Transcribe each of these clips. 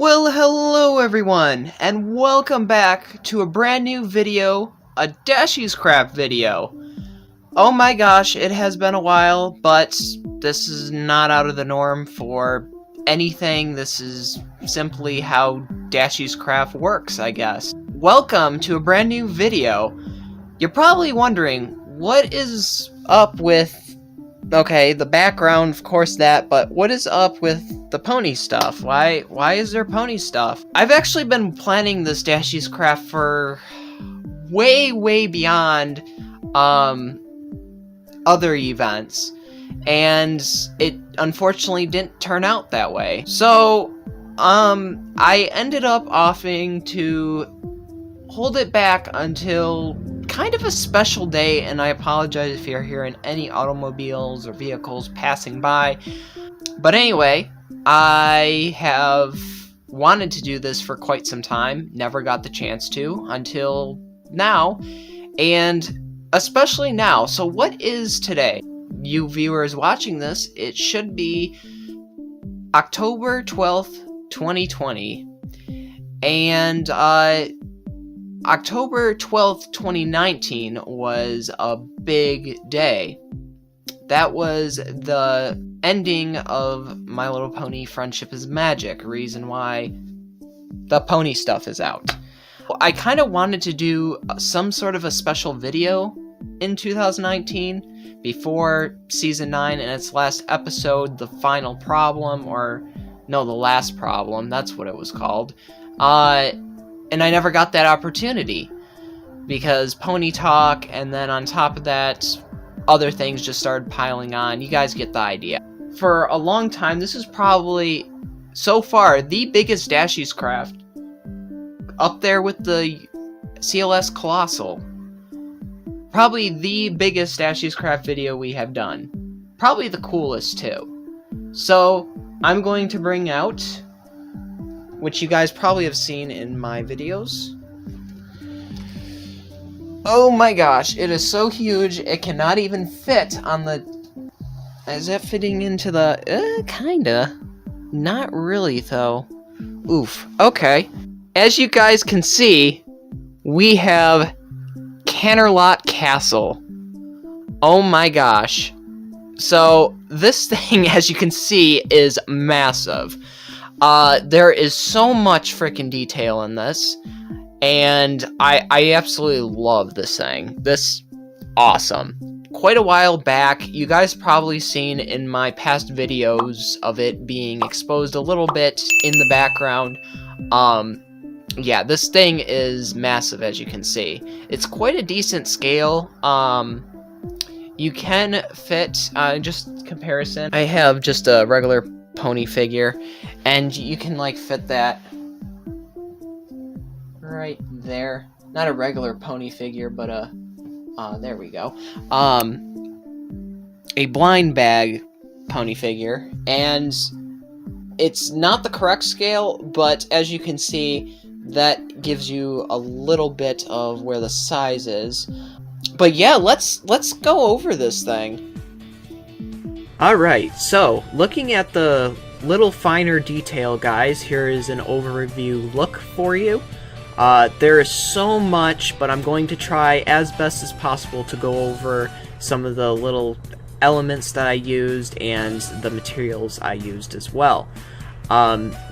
Well, hello everyone, and welcome back to a brand new video, a Dashie's Craft video. Oh my gosh, it has been a while, but this is not out of the norm for anything. This is simply how Dashie's Craft works, I guess. Welcome to a brand new video. You're probably wondering, what is up with... Okay, the background, of course that, but what is up with the pony stuff? Why is there pony stuff? I've actually been planning this Dashie's Craft for way beyond other events, and it unfortunately didn't turn out that way. So, I ended up opting to hold it back until kind of a special day, and I apologize if you're hearing any automobiles or vehicles passing by. But anyway, I have wanted to do this for quite some time, never got the chance to until now, and especially now. So what is today? You viewers watching this, it should be October 12th, 2020, and October 12th, 2019 was a big day. That was the ending of My Little Pony Friendship is Magic, reason why the pony stuff is out. I kind of wanted to do some sort of a special video in 2019 before Season 9 and its last episode, The Final Problem, or no, The Last Problem, that's what it was called. And I never got that opportunity because Pony Talk, and then on top of that, other things just started piling on. You guys get the idea. For a long time, this is probably, so far, the biggest Dashie's Craft. Up there with the CLS Colossal. Probably the biggest Dashie's Craft video we have done. Probably the coolest, too. So, I'm going to bring out, which you guys probably have seen in my videos. Oh my gosh, it is so huge, it cannot even fit on the... Is that fitting into the... kinda. Not really, though. Oof. Okay. As you guys can see, we have Canterlot Castle. Oh my gosh. So, this thing, as you can see, is massive. There is so much freaking detail in this, and I absolutely love this thing. This, awesome. Quite a while back, you guys probably seen in my past videos of it being exposed a little bit in the background. Yeah, this thing is massive, as you can see. It's quite a decent scale. You can fit, just comparison, I have just a regular pony figure, and you can like fit that right there. Not a regular pony figure, but there we go. A blind bag pony figure, and it's not the correct scale, but as you can see, that gives you a little bit of where the size is. But yeah, let's go over this thing. Alright, so, looking at the little finer detail, guys, here is an overview look for you. There is so much, but I'm going to try as best as possible to go over some of the little elements that I used and the materials I used as well.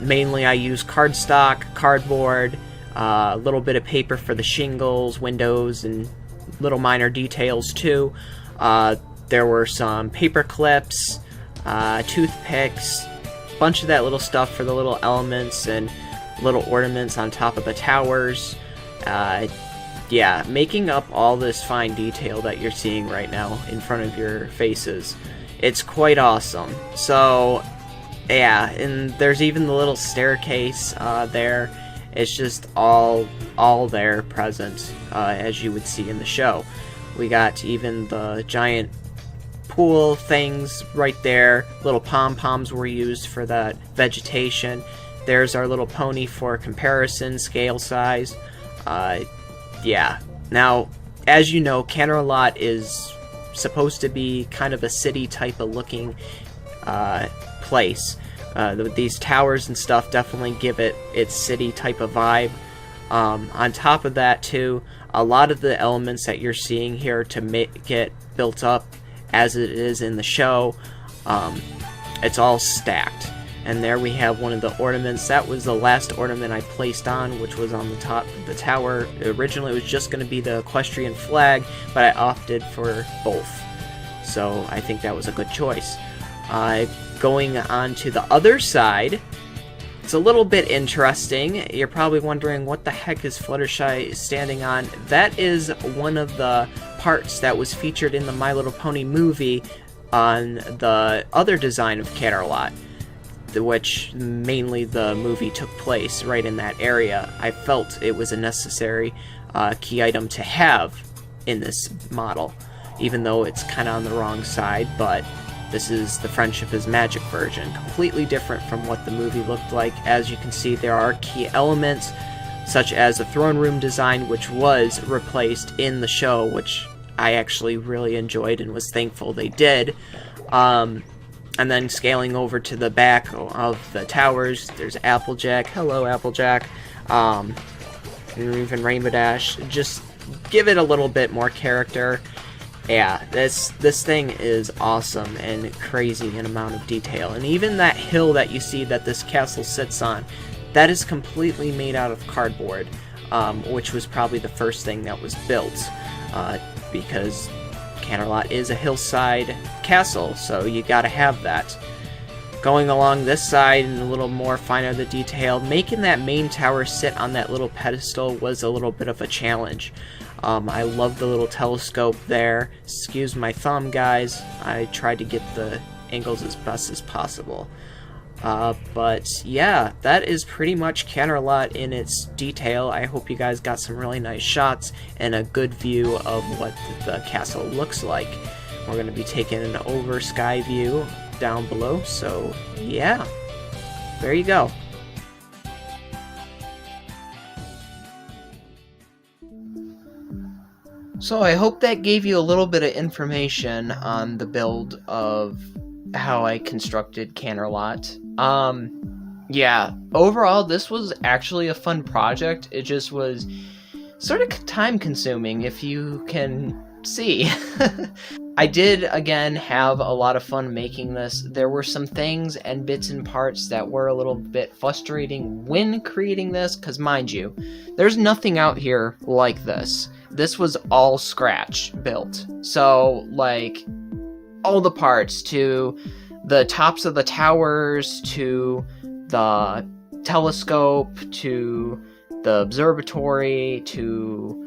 Mainly I use cardstock, cardboard, a little bit of paper for the shingles, windows, and little minor details too. There were some paper clips, toothpicks, bunch of that little stuff for the little elements and little ornaments on top of the towers. Yeah, making up all this fine detail that you're seeing right now in front of your faces. It's quite awesome. So, yeah, and there's even the little staircase there. It's just all there present, as you would see in the show. We got even the giant pool things right there. Little pom-poms were used for that vegetation. There's our little pony for comparison, scale size. Yeah. Now, as you know, Canterlot is supposed to be kind of a city type of looking place. These towers and stuff definitely give it its city type of vibe. On top of that, too, a lot of the elements that you're seeing here to make it built up as it is in the show, it's all stacked. And there we have one of the ornaments. That was the last ornament I placed on, which was on the top of the tower. Originally, it was just going to be the equestrian flag, but I opted for both. So I think that was a good choice. Going on to the other side, it's a little bit interesting. You're probably wondering, what the heck is Fluttershy standing on? That is one of the parts that was featured in the My Little Pony movie on the other design of Canterlot, which mainly the movie took place right in that area. I felt it was a necessary key item to have in this model, even though it's kind of on the wrong side, but this is the Friendship is Magic version, completely different from what the movie looked like. As you can see, there are key elements, such as the throne room design, which was replaced in the show, which I actually really enjoyed and was thankful they did. And then scaling over to the back of the towers, there's Applejack. Hello, Applejack. And even Rainbow Dash. Just give it a little bit more character. Yeah, this thing is awesome and crazy in amount of detail. And even that hill that you see that this castle sits on, that is completely made out of cardboard, which was probably the first thing that was built, because Canterlot is a hillside castle, so you gotta have that. Going along this side and a little more finer the detail, making that main tower sit on that little pedestal was a little bit of a challenge. I love the little telescope there. Excuse my thumb, guys. I tried to get the angles as best as possible. But yeah, that is pretty much Canterlot in its detail. I hope you guys got some really nice shots and a good view of what the castle looks like. We're going to be taking an over sky view down below, so yeah, there you go. So I hope that gave you a little bit of information on the build of how I constructed Canterlot. Yeah, overall this was actually a fun project. It just was sort of time consuming, if you can see. I did, again, have a lot of fun making this. There were some things and bits and parts that were a little bit frustrating when creating this, because mind you, there's nothing out here like this. This was all scratch built. So, like, all the parts, to the tops of the towers, to the telescope, to the observatory, to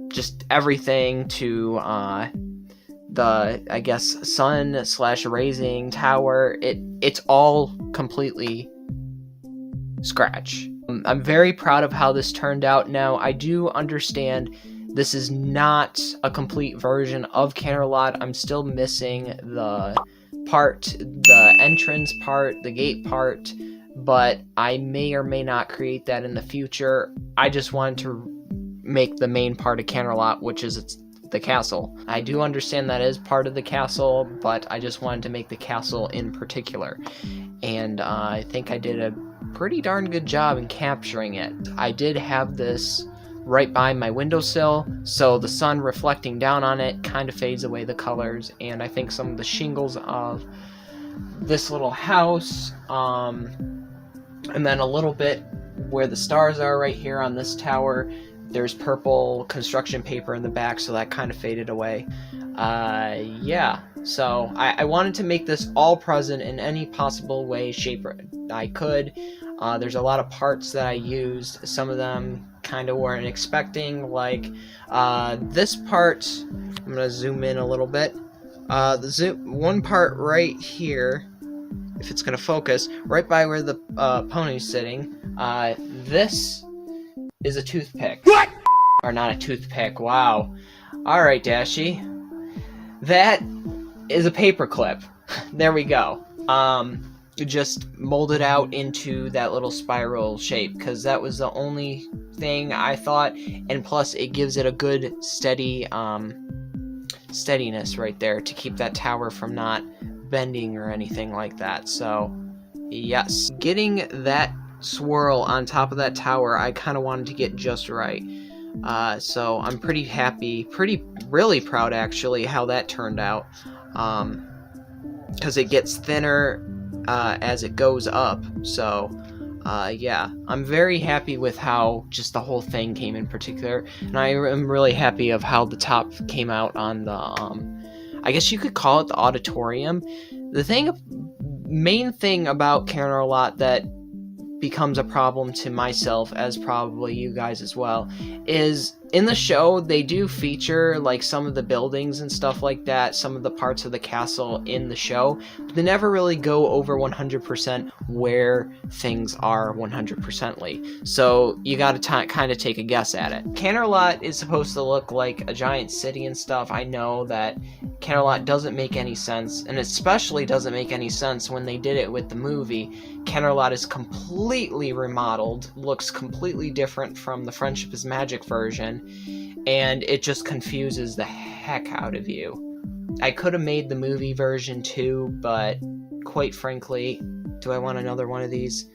just everything, to the, I guess, sun/raising tower. It's all completely scratch. I'm very proud of how this turned out. Now, I do understand this is not a complete version of Canterlot. I'm still missing the part, the entrance part, the gate part, but I may or may not create that in the future. I just wanted to make the main part of Canterlot, which is the castle. I do understand that is part of the castle, but I just wanted to make the castle in particular. And I think I did a pretty darn good job in capturing it. I did have this right by my windowsill, so the sun reflecting down on it kind of fades away the colors, and I think some of the shingles of this little house, and then a little bit where the stars are right here on this tower, there's purple construction paper in the back, so that kind of faded away. Yeah, so I wanted to make this all present in any possible way, shape I could. There's a lot of parts that I used. Some of them kind of weren't expecting, like this part. I'm gonna zoom in a little bit. One part right here, if it's gonna focus, right by where the pony's sitting. This is a toothpick. What? Or not a toothpick. Wow. All right, Dashie. That is a paperclip. There we go. Just molded out into that little spiral shape, because that was the only thing I thought, and plus it gives it a good steady steadiness right there to keep that tower from not bending or anything like that. So Yes. Getting that swirl on top of that tower, I kind of wanted to get just right. So I'm pretty happy, really proud actually, how that turned out. Because it gets thinner as it goes up. So, yeah, I'm very happy with how just the whole thing came in particular. And I am really happy of how the top came out on the, I guess you could call it the auditorium. The main thing about Canterlot that becomes a problem to myself, as probably you guys as well, is in the show they do feature like some of the buildings and stuff like that, some of the parts of the castle in the show, but they never really go over 100% where things are 100%ly. So you gotta kind of take a guess at it. Canterlot is supposed to look like a giant city and stuff. I know that Canterlot doesn't make any sense, and especially doesn't make any sense when they did it with the movie. Canterlot is completely remodeled, looks completely different from the Friendship is Magic version, and it just confuses the heck out of you. I could have made the movie version too, but quite frankly, do I want another one of these?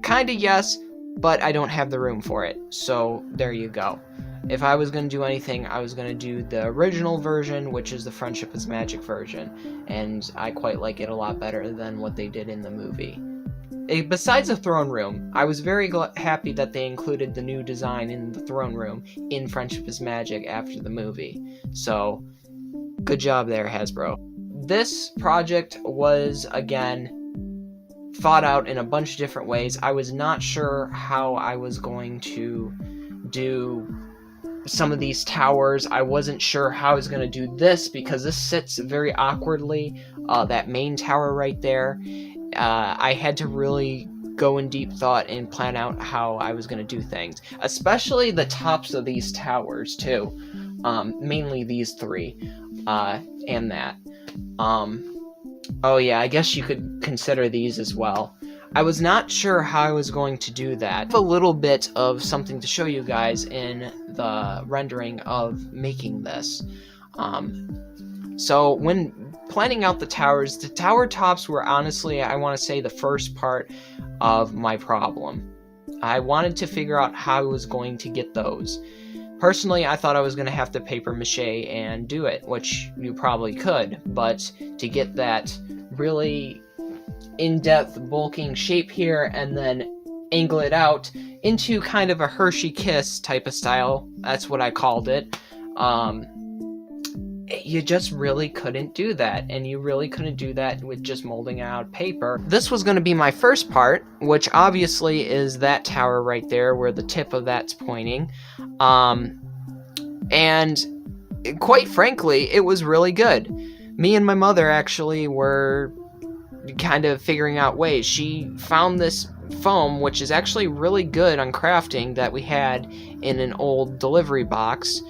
Kinda yes, but I don't have the room for it, so there you go. If I was going to do anything, I was going to do the original version, which is the Friendship is Magic version, and I quite like it a lot better than what they did in the movie. Besides the throne room, I was very happy that they included the new design in the throne room in Friendship is Magic after the movie. So, good job there, Hasbro. This project was, again, thought out in a bunch of different ways. I was not sure how I was going to do some of these towers. I wasn't sure how I was going to do this because this sits very awkwardly, that main tower right there. I had to really go in deep thought and plan out how I was going to do things, especially the tops of these towers too, mainly these three, and that. Oh yeah, I guess you could consider these as well. I was not sure how I was going to do that. I have a little bit of something to show you guys in the rendering of making this. So when planning out the tower tops were honestly, I want to say, the first part of my problem. I wanted to figure out how I was going to get those. Personally, I thought I was going to have to paper mache and do it, which you probably could, but to get that really in-depth bulking shape here and then angle it out into kind of a Hershey Kiss type of style, that's what I called it, you just really couldn't do that, and you really couldn't do that with just molding out paper. This was going to be my first part, which obviously is that tower right there where the tip of that's pointing, and quite frankly, it was really good. Me and my mother actually were kind of figuring out ways. She found this foam, which is actually really good on crafting, that we had in an old delivery box,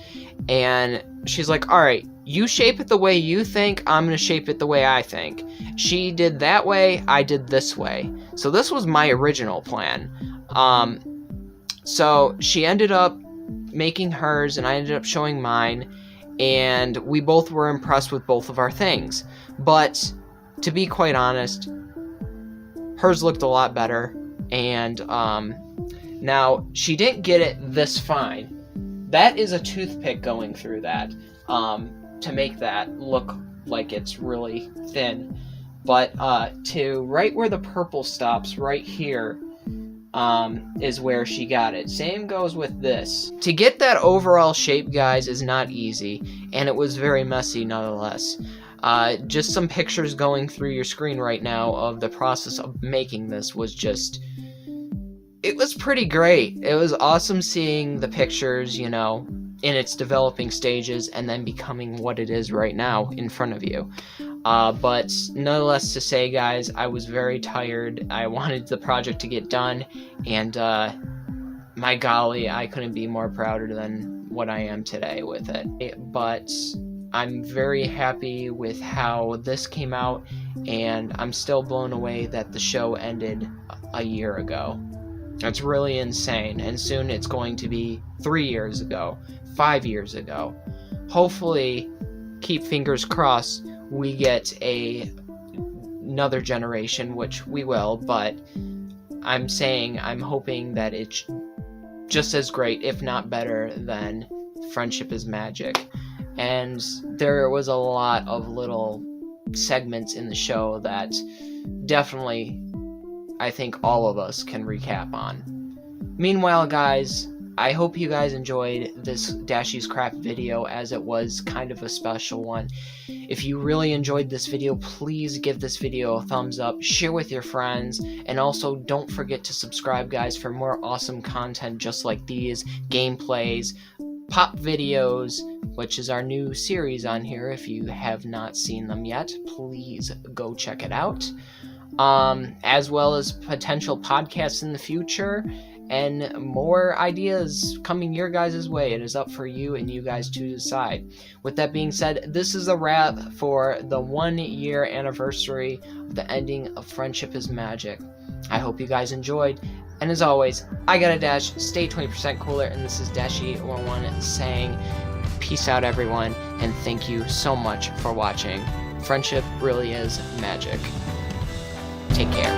and she's like, alright, you shape it the way you think, I'm going to shape it the way I think. She did that way, I did this way. So this was my original plan. So she ended up making hers, and I ended up showing mine, and we both were impressed with both of our things. But to be quite honest, hers looked a lot better, and now she didn't get it this fine. That is a toothpick going through that to make that look like it's really thin. But to right where the purple stops, right here, is where she got it. Same goes with this. To get that overall shape, guys, is not easy, and it was very messy nonetheless. Just some pictures going through your screen right now of the process of making this was just... it was pretty great. It was awesome seeing the pictures, you know, in its developing stages and then becoming what it is right now in front of you. But nonetheless to say, guys, I was very tired. I wanted the project to get done, and my golly, I couldn't be more prouder than what I am today with it. But I'm very happy with how this came out, and I'm still blown away that the show ended a year ago. That's really insane, and soon it's going to be 3 years ago, 5 years ago. Hopefully, keep fingers crossed, we get a another generation, which we will, but I'm saying I'm hoping that it's just as great, if not better, than Friendship is Magic. And there was a lot of little segments in the show that definitely I think all of us can recap on. Meanwhile, guys, I hope you guys enjoyed this Dashie's Craft video, as it was kind of a special one. If you really enjoyed this video, please give this video a thumbs up, share with your friends, and also don't forget to subscribe, guys, for more awesome content just like these, gameplays, pop videos, which is our new series on here. If you have not seen them yet, please go check it out. As well as potential podcasts in the future, and more ideas coming your guys' way. It is up for you and you guys to decide. With that being said, this is a wrap for the 1 year anniversary of the ending of Friendship is Magic. I hope you guys enjoyed, and as always, I gotta dash, stay 20% cooler, and this is Dashie1 saying peace out, everyone, and thank you so much for watching. Friendship really is magic. Take care.